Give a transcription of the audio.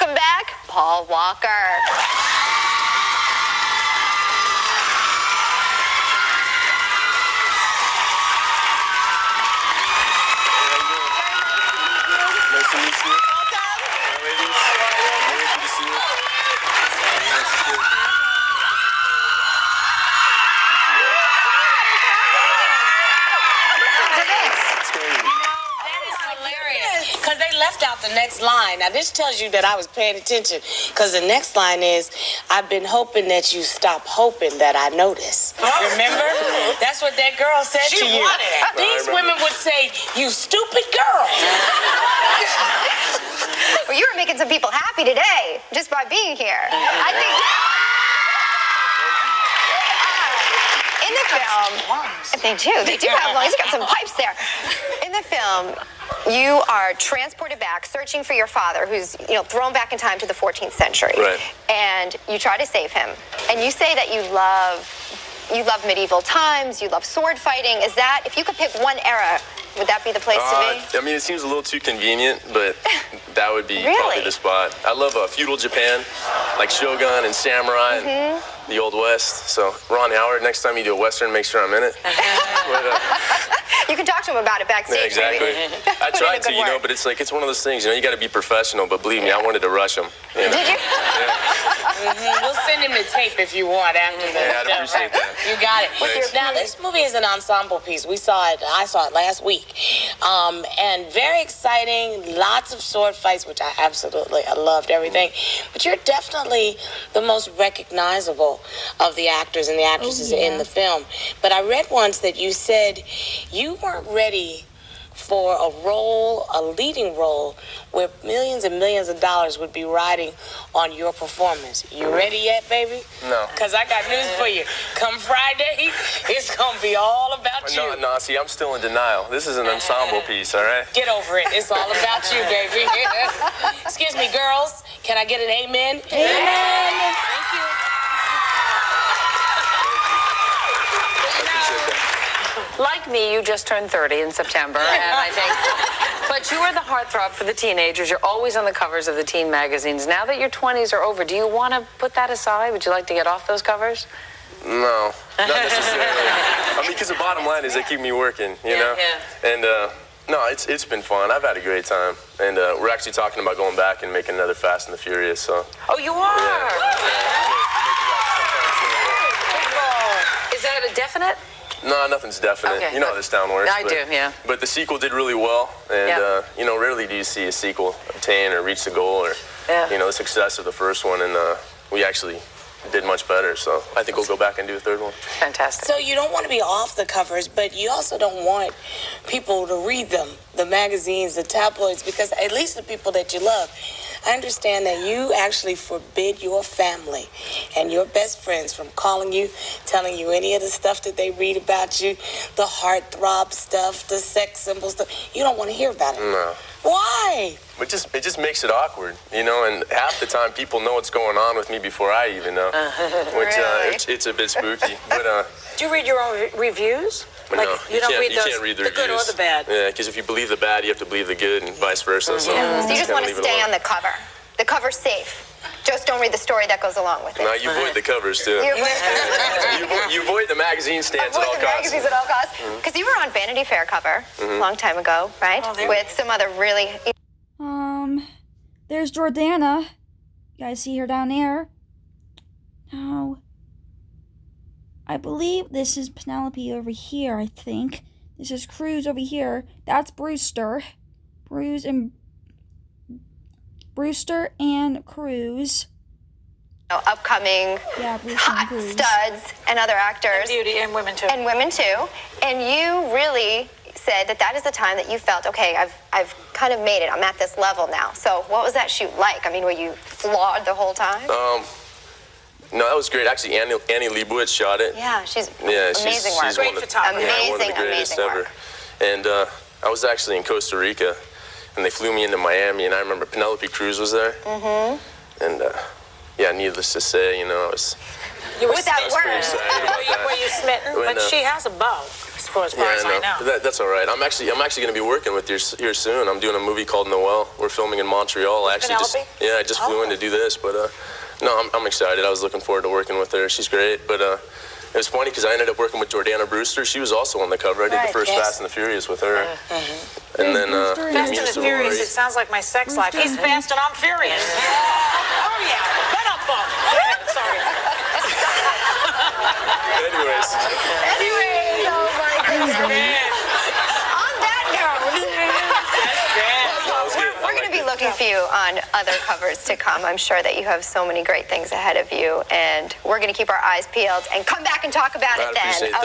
welcome back, Paul Walker. Nice to meet you. Welcome. Ladies. Very good to see you. Nice to see you. Because they left out the next line. Now, this tells you that I was paying attention. Because the next line is, I've been hoping that you stop hoping that I notice. Remember? That's what that girl said to you. These women would say, you stupid girl. Well, you were making some people happy today just by being here. I think... in the film... They do have lungs. You got some pipes there. In the film, you are transported back, searching for your father, who's, thrown back in time to the 14th century. Right. And you try to save him. And you say that you love medieval times, you love sword fighting. Is that, if you could pick one era, would that be the place to be? I mean, it seems a little too convenient, but that would be probably the spot. I love feudal Japan, like Shogun and Samurai and the Old West. So, Ron Howard, next time you do a Western, make sure I'm in it. You can talk to him about it backstage. Yeah, exactly. Maybe. I tried to, but it's like, it's one of those things, you got to be professional, but believe me, I wanted to rush him. Did you? We'll send him the tape if you want after the Yeah, I'd appreciate that. You got it. Thanks. Now, this movie is an ensemble piece. I saw it last week. And very exciting, lots of sword fights, which I loved everything. But you're definitely the most recognizable of the actors and the actresses in the film. But I read once that you said you weren't ready for a leading role where millions and millions of dollars would be riding on your performance. You ready yet, baby? No. Because I got news for you. Come Friday, it's going to be all about you. No, see, I'm still in denial. This is an ensemble piece, all right? Get over it. It's all about you, baby. Excuse me, girls. Can I get an amen? Amen. Thank you. Like me, you just turned 30 in September, and I think, but you are the heartthrob for the teenagers. You're always on the covers of the teen magazines. Now that your 20s are over, do you want to put that aside? Would you like to get off those covers? No, not necessarily. I mean, because the bottom line is they keep me working, you know? Yeah. And, no, it's been fun. I've had a great time. And we're actually talking about going back and making another Fast and the Furious, so. Oh, you are? Yeah. Is that a definite? No, nothing's definite. Okay. You know how this town works. I do, yeah. But the sequel did really well. And, rarely do you see a sequel obtain or reach the goal or, the success of the first one. And we actually did much better. So I think we'll go back and do a third one. Fantastic. So you don't want to be off the covers, but you also don't want people to read them, the magazines, the tabloids, because at least the people that you love. I understand that you actually forbid your family and your best friends from calling you, telling you any of the stuff that they read about you, the heartthrob stuff, the sex symbol stuff. You don't want to hear about it. No. Why? It just makes it awkward, and half the time people know what's going on with me before I even know, which Really? It's a bit spooky. But Do you read your own reviews? no, you can't read the reviews. good or the bad. Yeah, because if you believe the bad, you have to believe the good, and vice versa. So, So you just want to leave it stay alone. on the cover. The cover's safe. Just don't read the story that goes along with it. No, you avoid the covers too. You avoid the magazine stands at all Avoid the costs. magazines at all costs. Because you were on Vanity Fair cover a long time ago, right? With some other really... There's Jordana. You guys see her down there? Now, I believe this is Penelope over here, I think. This is Cruz over here. That's Brewster. Brewster and Cruz. upcoming hot studs and other actors. And beauty and women too. And women too. And you really said that is the time that you felt, okay, I've kind of made it. I'm at this level now. So what was that shoot like? I mean, were you flawed the whole time? No, that was great. Actually, Annie Leibovitz shot it. Yeah, she's amazing work. She's Great one of the, photography. one of the greatest Amazing ever. work. And I was actually in Costa Rica, and they flew me into Miami, and I remember Penelope Cruz was there. Mm-hmm. And yeah, needless to say, I was. With that word. Pretty excited about that. Were you smitten? When, But she has a bow. school, as far as I know. That's all right. I'm actually going to be working with you here soon. I'm doing a movie called Noelle. We're filming in Montreal. I just flew in to do this, but no, I'm excited. I was looking forward to working with her. She's great, but it was funny because I ended up working with Jordana Brewster. She was also on the cover. I did the first Fast and the Furious with her. And then Fast and the Furious, it sounds like my sex life. He's fast and I'm furious. Oh, yeah. Let up, Bob. Go ahead. Sorry. Anyways, oh my goodness. On that note, we're going to be looking for you on other covers to come. I'm sure that you have so many great things ahead of you, and we're going to keep our eyes peeled and come back and talk about it then. Appreciate that.